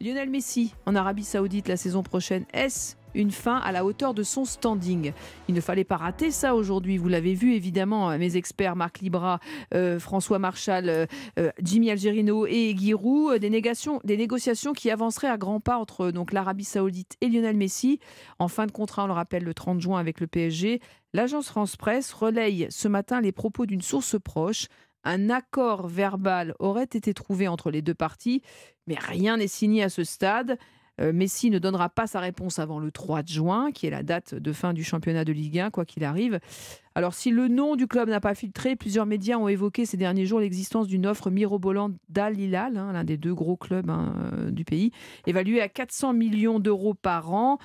Lionel Messi en Arabie Saoudite la saison prochaine, est-ce une fin à la hauteur de son standing? Il ne fallait pas rater ça aujourd'hui. Vous l'avez vu évidemment, mes experts Marc Libra, François Marchal, Jimmy Algerino et Giroud, des négociations qui avanceraient à grands pas entre donc l'Arabie Saoudite et Lionel Messi. En fin de contrat, on le rappelle, le 30 juin avec le PSG. L'agence France Presse relaye ce matin les propos d'une source proche. Un accord verbal aurait été trouvé entre les deux parties, mais rien n'est signé à ce stade. Messi ne donnera pas sa réponse avant le 3 juin, qui est la date de fin du championnat de Ligue 1, quoi qu'il arrive. Alors, si le nom du club n'a pas filtré, plusieurs médias ont évoqué ces derniers jours l'existence d'une offre mirobolante d'Al Hilal, l'un des deux gros clubs du pays, évaluée à 400 millions d'euros par an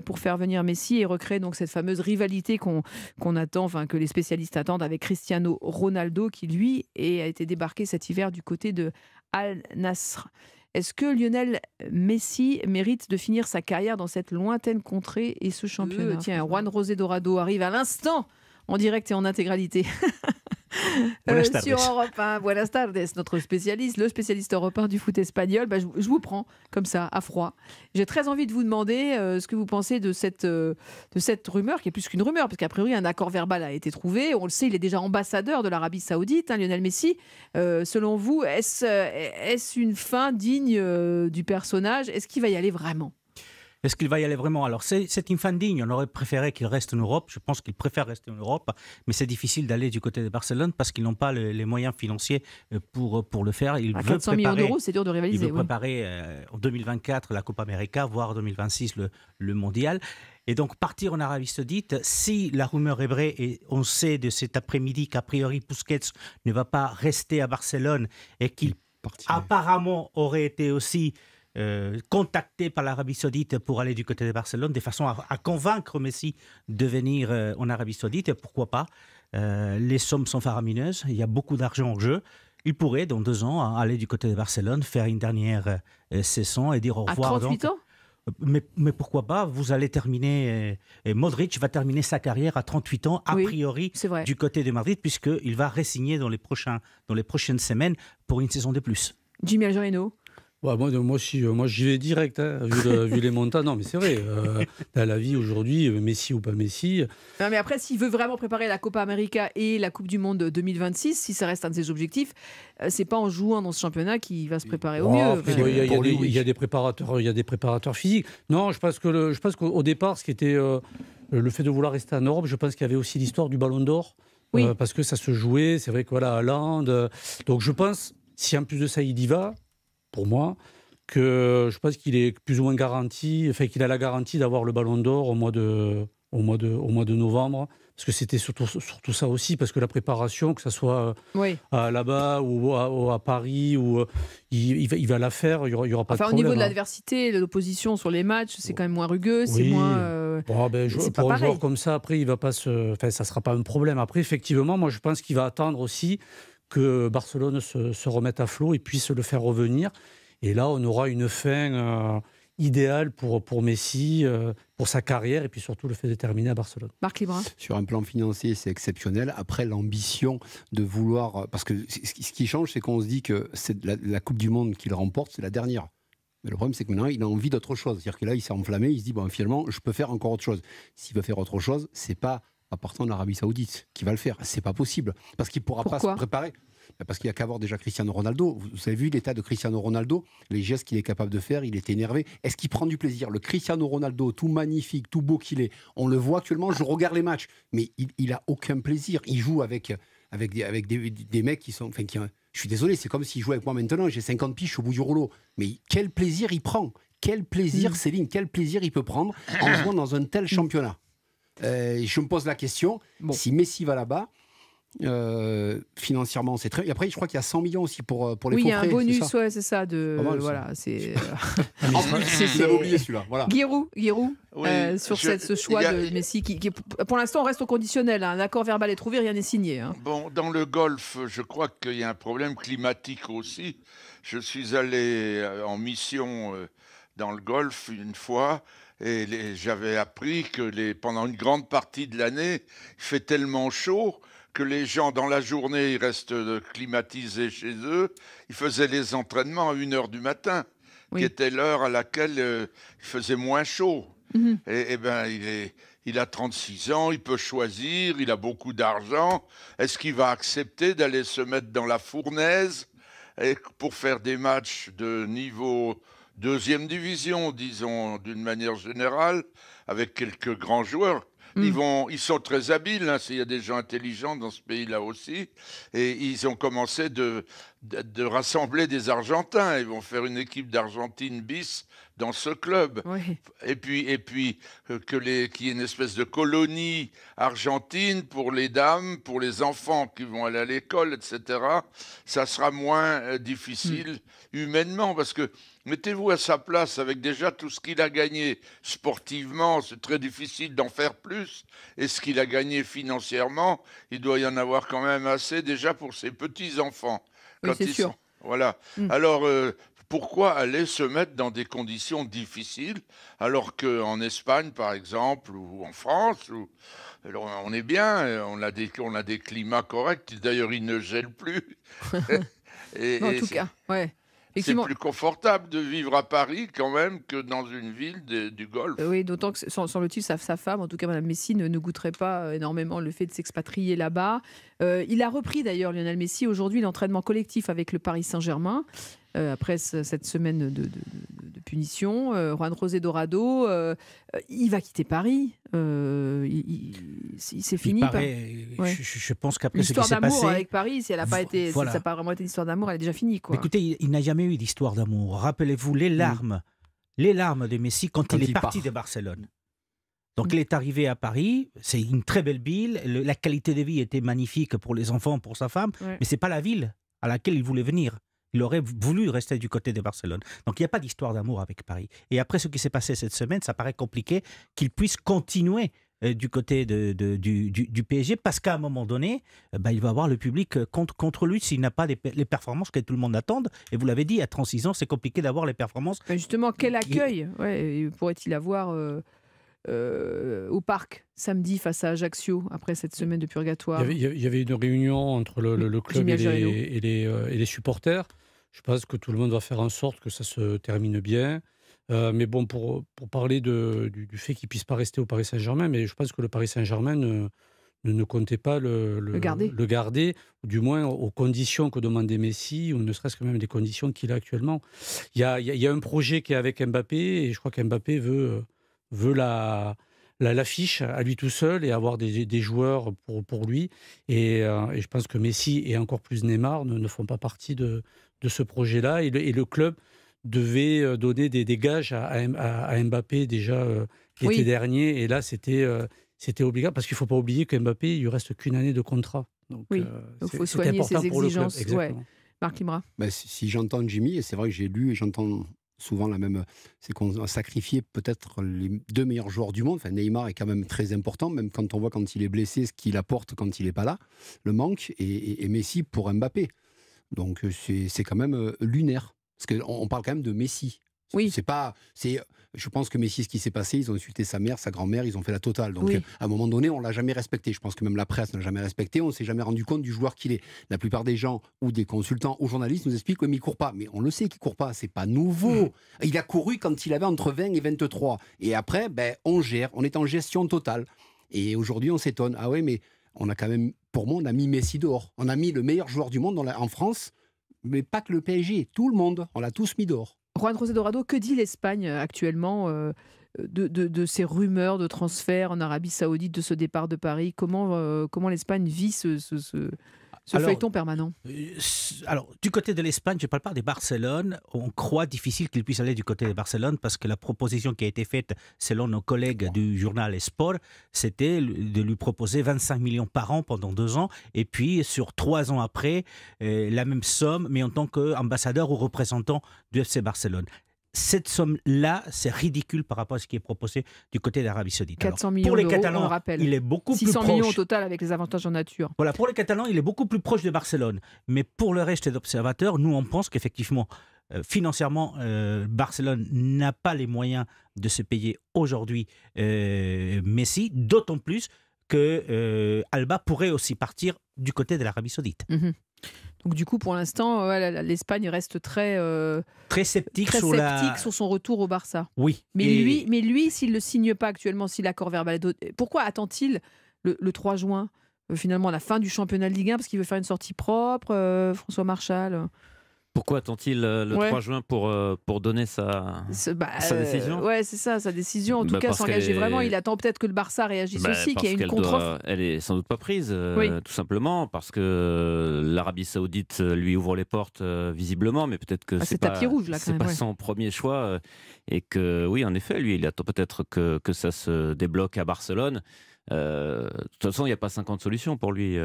pour faire venir Messi et recréer donc cette fameuse rivalité qu'on attend, que les spécialistes attendent avec Cristiano Ronaldo, qui lui a été débarqué cet hiver du côté de Al Nassr. Est-ce que Lionel Messi mérite de finir sa carrière dans cette lointaine contrée et ce championnat? Tiens, Juan José Dorado arrive à l'instant en direct et en intégralité. Sur Europe 1, Buenas tardes, notre spécialiste, le spécialiste européen du foot espagnol. Je vous prends comme ça, à froid. J'ai très envie de vous demander ce que vous pensez de cette rumeur, qui est plus qu'une rumeur, parce qu'a priori un accord verbal a été trouvé. On le sait, il est déjà ambassadeur de l'Arabie Saoudite, Lionel Messi. Selon vous, est-ce une fin digne du personnage? Est-ce qu'il va y aller vraiment? Est-ce qu'il va y aller vraiment? Alors, c'est une fin digne. On aurait préféré qu'il reste en Europe. Je pense qu'il préfère rester en Europe. Mais c'est difficile d'aller du côté de Barcelone parce qu'ils n'ont pas les moyens financiers pour le faire. À 400 millions d'euros, c'est dur de rivaliser. Il veut préparer en 2024 la Copa América, voire 2026 le Mondial. Et donc, partir en Arabie Saoudite, si la rumeur est vraie, et on sait de cet après-midi qu'a priori Busquets ne va pas rester à Barcelone et qu'il apparemment aurait été aussi contacté par l'Arabie Saoudite pour aller du côté de Barcelone, de façon à convaincre Messi de venir en Arabie Saoudite. Pourquoi pas? Les sommes sont faramineuses, il y a beaucoup d'argent en jeu. Il pourrait, dans 2 ans, aller du côté de Barcelone, faire une dernière saison et dire au revoir. À 38 ans? Mais pourquoi pas? Vous allez terminer, Modric va terminer sa carrière à 38 ans, a priori, du côté de Madrid, puisqu'il va re-signer dans les prochaines semaines pour une saison de plus. Jimmy Algerino? Moi, j'y vais direct, vu les montants. Non, mais c'est vrai, dans la vie aujourd'hui, Messi ou pas Messi. Non, mais après, s'il veut vraiment préparer la Copa América et la Coupe du Monde 2026, si ça reste un de ses objectifs, c'est pas en jouant dans ce championnat qu'il va se préparer au mieux. Il y a des préparateurs physiques. Non, je pense qu'au départ, ce qui était le fait de vouloir rester en Europe, je pense qu'il y avait aussi l'histoire du Ballon d'Or, parce que ça se jouait. C'est vrai que Haaland. Donc je pense, si en plus de ça il y va, pour moi, que je pense qu'il est plus ou moins garanti, qu'il a la garantie d'avoir le Ballon d'Or au mois de novembre, parce que c'était surtout ça aussi, parce que la préparation, que ce soit là-bas ou à Paris, il va la faire, il y aura pas de problème. Au niveau de l'adversité, de l'opposition sur les matchs, c'est quand même moins rugueux, c'est moins. Pour un joueur comme ça, après, il va pas ça sera pas un problème. Après, effectivement, moi, je pense qu'il va attendre aussi que Barcelone se remette à flot et puisse le faire revenir. Et là, on aura une fin idéale pour Messi, pour sa carrière, et puis surtout le fait de terminer à Barcelone. Marc Libra. Sur un plan financier, c'est exceptionnel. Après, l'ambition de vouloir... Parce que ce qui change, c'est qu'on se dit que c'est la Coupe du Monde qu'il remporte, c'est la dernière. Mais le problème, c'est que maintenant, il a envie d'autre chose. C'est-à-dire que là, il s'est enflammé, il se dit, finalement, je peux faire encore autre chose. S'il veut faire autre chose, c'est pas en partant de l'Arabie Saoudite qui va le faire. C'est pas possible. Parce qu'il ne pourra pas se préparer. Parce qu'il n'y a qu'à voir déjà Cristiano Ronaldo. Vous avez vu l'état de Cristiano Ronaldo, les gestes qu'il est capable de faire, il est énervé. Est-ce qu'il prend du plaisir? Le Cristiano Ronaldo, tout magnifique, tout beau qu'il est, on le voit actuellement, je regarde les matchs, mais il n'a aucun plaisir. Il joue avec des mecs qui sont... je suis désolé, c'est comme s'il jouait avec moi maintenant, j'ai 50 piges au bout du rouleau. Mais quel plaisir il prend? Quel plaisir, Céline, quel plaisir il peut prendre en jouant dans un tel championnat? Je me pose la question, si Messi va là-bas, financièrement c'est très... Et après je crois qu'il y a 100 millions aussi pour les faux frais. Oui, il y a un bonus, c'est ça de... c'est... Vous avez oublié celui-là, voilà. Giroud, sur ce choix de Messi qui pour l'instant on reste au conditionnel, un accord verbal est trouvé, rien n'est signé. Bon, dans le golf, je crois qu'il y a un problème climatique aussi. Je suis allé en mission dans le golf une fois, et j'avais appris que pendant une grande partie de l'année, il fait tellement chaud que les gens, dans la journée, ils restent climatisés chez eux. Ils faisaient les entraînements à 1h du matin. qui était l'heure à laquelle il faisait moins chaud. Et ben, il a 36 ans, il peut choisir, il a beaucoup d'argent. Est-ce qu'il va accepter d'aller se mettre dans la fournaise pour faire des matchs de niveau deuxième division, disons, d'une manière générale, avec quelques grands joueurs? Ils sont très habiles, hein, il y a des gens intelligents dans ce pays-là aussi, et ils ont commencé de rassembler des Argentins. Ils vont faire une équipe d'Argentine bis dans ce club. Oui. Et puis qu'il y ait une espèce de colonie argentine pour les dames, pour les enfants qui vont aller à l'école, etc. Ça sera moins difficile humainement, parce que mettez-vous à sa place avec déjà tout ce qu'il a gagné sportivement, c'est très difficile d'en faire plus. Et ce qu'il a gagné financièrement, il doit y en avoir quand même assez déjà pour ses petits-enfants. Oui, c'est sûr. Voilà. Alors, pourquoi aller se mettre dans des conditions difficiles alors qu'en Espagne, par exemple, ou en France, alors on est bien, on a des climats corrects. D'ailleurs, ils ne gèlent plus. En tout cas, ouais. C'est plus confortable de vivre à Paris quand même que dans une ville du Golfe. Oui, d'autant que semble-t-il, sa femme, en tout cas Mme Messi, ne goûterait pas énormément le fait de s'expatrier là-bas. Il a repris d'ailleurs, Lionel Messi, aujourd'hui l'entraînement collectif avec le Paris Saint-Germain. Après cette semaine de punition, Juan José Dorado, il va quitter Paris. C'est fini. Je pense qu'après ce qui l'histoire s'est d'amour passé, avec Paris, si elle n'a pas été, si ça n'a pas vraiment été une histoire d'amour, elle est déjà finie, quoi. Écoutez, il n'a jamais eu d'histoire d'amour. Rappelez-vous les larmes de Messi quand il est parti de Barcelone. Donc il est arrivé à Paris, c'est une très belle ville, la qualité de vie était magnifique pour les enfants, pour sa femme, mais c'est pas la ville à laquelle il voulait venir. Il aurait voulu rester du côté de Barcelone. Donc, il n'y a pas d'histoire d'amour avec Paris. Et après ce qui s'est passé cette semaine, ça paraît compliqué qu'il puisse continuer du côté du PSG parce qu'à un moment donné, il va avoir le public contre lui s'il n'a pas les performances que tout le monde attend. Et vous l'avez dit, à 36 ans, c'est compliqué d'avoir les performances. Justement, quel accueil pourrait-il avoir au parc samedi face à Ajaccio après cette semaine de purgatoire? Il y avait une réunion entre le club et les supporters. Je pense que tout le monde va faire en sorte que ça se termine bien. Mais bon, pour parler du fait qu'il ne puisse pas rester au Paris Saint-Germain, mais je pense que le Paris Saint-Germain ne comptait pas le garder, ou du moins aux conditions que demandait Messi, ou ne serait-ce que même des conditions qu'il a actuellement. Il y a un projet qui est avec Mbappé, et je crois qu'Mbappé veut l'affiche à lui tout seul et avoir des joueurs pour lui. Et je pense que Messi et encore plus Neymar ne font pas partie de ce projet-là. Et le club devait donner des gages à Mbappé déjà l'été dernier. Et là, c'était obligatoire parce qu'il ne faut pas oublier que Mbappé, il lui reste qu'une année de contrat. Donc, il faut soigner ses exigences. Marc Libra. Si j'entends Jimmy, et c'est vrai que j'ai lu et j'entends souvent la même, c'est qu'on a sacrifié peut-être les deux meilleurs joueurs du monde. Enfin, Neymar est quand même très important, même quand on voit quand il est blessé, ce qu'il apporte quand il n'est pas là, le manque, et Messi pour Mbappé. Donc c'est quand même lunaire. Parce qu'on parle quand même de Messi. Oui. Je pense que Messi, ce qui s'est passé, ils ont insulté sa mère, sa grand-mère, ils ont fait la totale. Donc à un moment donné, on ne l'a jamais respecté. Je pense que même la presse ne l'a jamais respecté. On ne s'est jamais rendu compte du joueur qu'il est. La plupart des gens, ou des consultants, ou journalistes, nous expliquent mais il ne court pas. Mais on le sait qu'il ne court pas, c'est pas nouveau. Il a couru quand il avait entre 20 et 23. Et après, on gère, on est en gestion totale. Et aujourd'hui, on s'étonne. Ah ouais, mais on a quand même, pour moi, on a mis Messi dehors. On a mis le meilleur joueur du monde en France, mais pas que le PSG, tout le monde. On l'a tous mis dehors. Juan José Dorado, que dit l'Espagne actuellement de ces rumeurs de transfert en Arabie Saoudite, de ce départ de Paris? Comment l'Espagne vit ce feuilleton permanent? Alors, du côté de l'Espagne, je ne parle pas de Barcelone. On croit difficile qu'il puisse aller du côté de Barcelone parce que la proposition qui a été faite, selon nos collègues du journal Sport, c'était de lui proposer 25 millions par an pendant 2 ans et puis sur 3 ans après, la même somme, mais en tant qu'ambassadeur ou représentant du FC Barcelone. Cette somme-là, c'est ridicule par rapport à ce qui est proposé du côté d'Arabie Saoudite. 400 millions pour les d'euros, Catalans, on le rappelle. Il est beaucoup plus proche. 600 millions au total avec les avantages en nature. Voilà, pour les Catalans, il est beaucoup plus proche de Barcelone. Mais pour le reste des observateurs, nous, on pense qu'effectivement, financièrement, Barcelone n'a pas les moyens de se payer aujourd'hui Messi, d'autant plus que Alba pourrait aussi partir du côté de l'Arabie Saoudite. Donc du coup, pour l'instant, l'Espagne reste très sceptique, sur son retour au Barça. Oui. Mais lui, s'il ne le signe pas actuellement, si l'accord verbal est... Pourquoi attend-il le 3 juin, finalement, la fin du championnat de Ligue 1, parce qu'il veut faire une sortie propre, François Marchal? Pourquoi attend-il le 3 juin pour donner sa décision? Ouais, c'est ça, sa décision. En tout cas, s'engager vraiment. Il attend peut-être que le Barça réagisse aussi, qu'il y ait une contre-offre. Elle est sans doute pas prise, tout simplement, parce que l'Arabie Saoudite lui ouvre les portes visiblement, mais peut-être que c'est pas son premier choix. Et que, oui, en effet, lui, il attend peut-être que ça se débloque à Barcelone. De toute façon, il n'y a pas 50 solutions pour lui.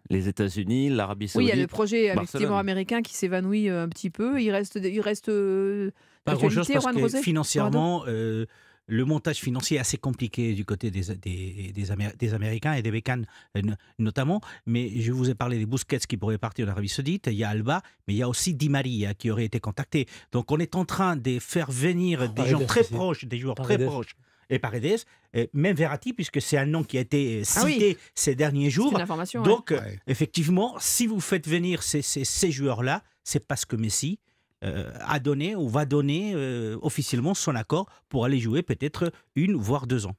Les États-Unis, l'Arabie Saoudite. Oui, il y a le projet effectivement américain qui s'évanouit un petit peu. Il reste pas grand-chose parce que financièrement, le montage financier est assez compliqué du côté des Américains et des Bécanes notamment. Mais je vous ai parlé des Busquets qui pourraient partir en Arabie Saoudite. Il y a Alba, mais il y a aussi Di Maria qui aurait été contacté. Donc on est en train de faire venir des gens très proches, des joueurs très proches. Et Paredes, même Verratti, puisque c'est un nom qui a été cité ces derniers jours. C'est une information. Donc, effectivement, si vous faites venir ces joueurs-là, c'est parce que Messi a donné ou va donner officiellement son accord pour aller jouer peut-être 1 voire 2 ans.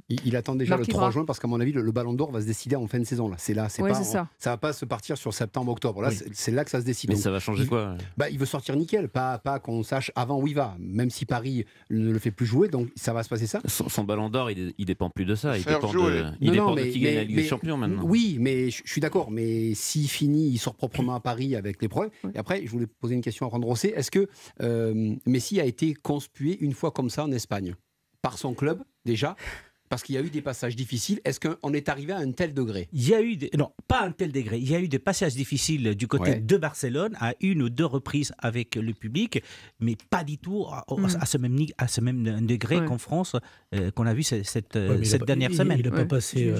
Il attend déjà le 3 juin parce qu'à mon avis, le Ballon d'Or va se décider en fin de saison. Là. C'est là, ça va pas se partir sur septembre-octobre. Là, c'est là que ça se décide. Mais donc, ça va changer quoi? Il veut sortir nickel, pas qu'on sache avant où il va. Même si Paris ne le fait plus jouer, donc ça va se passer ça. Son Ballon d'Or, il dépend plus de ça. Il dépend de qui gagne la Ligue des Champions maintenant. Oui, mais je suis d'accord. Mais s'il finit, il sort proprement à Paris avec les problèmes. Et après, je voulais poser une question à Juan Rosé. Est-ce que Messi a été conspué une fois comme ça en Espagne par son club déjà? Parce qu'il y a eu des passages difficiles. Est-ce qu'on est arrivé à un tel degré? Il y a eu non, pas un tel degré. Il y a eu des passages difficiles du côté de Barcelone à 1 ou 2 reprises avec le public, mais pas du tout à ce même degré qu'en France, qu'on a vu cette dernière semaine. Il n'a pas passé.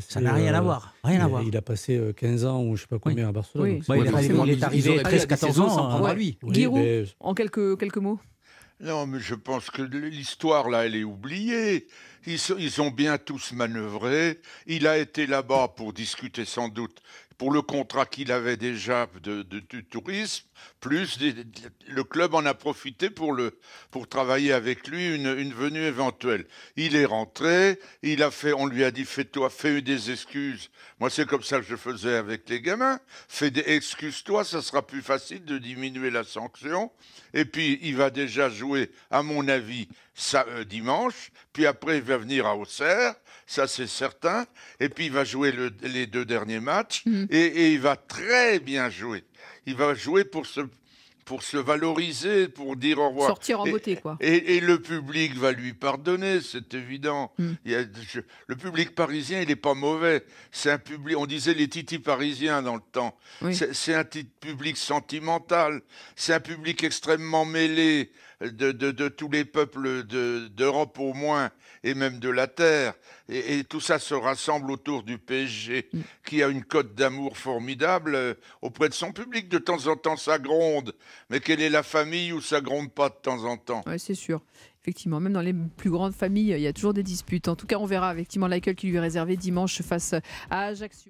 Ça n'a rien à voir. Il a passé 15 ans ou je ne sais pas combien à Barcelone. Il est arrivé 13-14 ans sans prendre à lui. Giroud, en quelques mots. Non, mais je pense que l'histoire, là, elle est oubliée. Ils ont bien tous manœuvré. Il a été là-bas pour discuter sans doute pour le contrat qu'il avait déjà du tourisme, plus le club en a profité pour travailler avec lui une venue éventuelle. Il est rentré, on lui a dit fais des excuses. Moi c'est comme ça que je faisais avec les gamins. Excuse-toi, ça sera plus facile de diminuer la sanction. Et puis il va déjà jouer, à mon avis, dimanche. Puis après il va venir à Auxerre. Ça c'est certain, et puis il va jouer les 2 derniers matchs, et il va très bien jouer. Il va jouer pour se valoriser, pour dire au revoir. Sortir en beauté, quoi. Et le public va lui pardonner, c'est évident. Le public parisien, il n'est pas mauvais. C'est un public, on disait les titis parisiens dans le temps. Oui. C'est un public sentimental, c'est un public extrêmement mêlé de tous les peuples d'Europe au moins, et même de la Terre. Et tout ça se rassemble autour du PSG, qui a une cote d'amour formidable auprès de son public. De temps en temps, ça gronde. Mais quelle est la famille où ça gronde pas de temps en temps? Oui, c'est sûr. Effectivement, même dans les plus grandes familles, il y a toujours des disputes. En tout cas, on verra effectivement l'accueil qui lui est réservé dimanche face à Ajaccio.